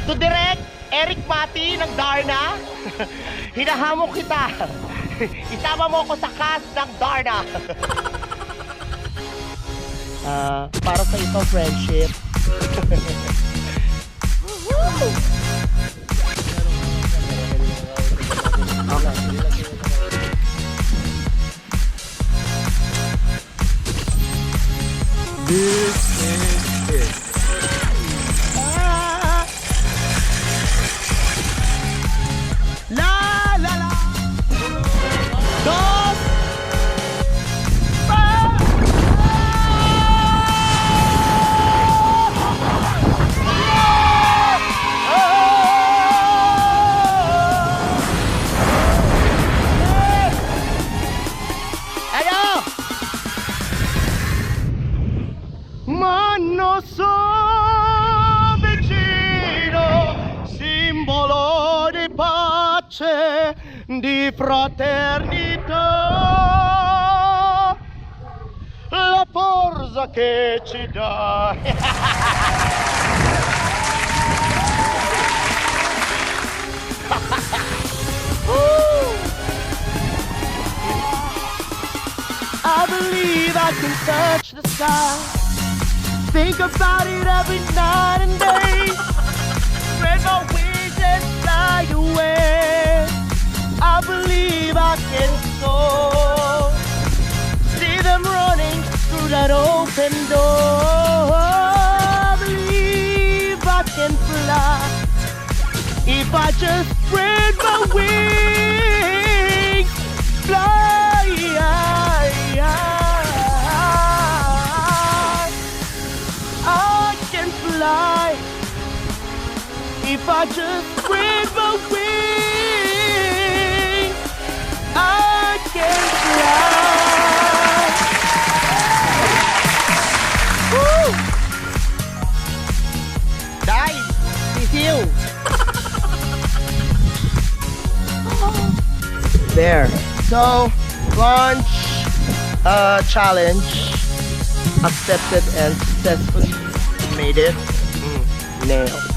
To direct Eric Mati ng Darna, hinahamon kita. Isama mo ko sa cast ng Darna. Para sa ito, friendship. This is it. La la la. Dos. Mano so vicino, simbolo di pace, di fraternità, la forza che ci dà. I believe I can touch the sky. Think about it every night and day. Spread my wings and fly away. I believe I can soar. See them running through that open door. I believe I can fly. If I just spread my wings, fly. If I just spread my wings, I can fly. Woo! Guys, it's you. There. So, Plunge challenge accepted and successfully made it. Nailed.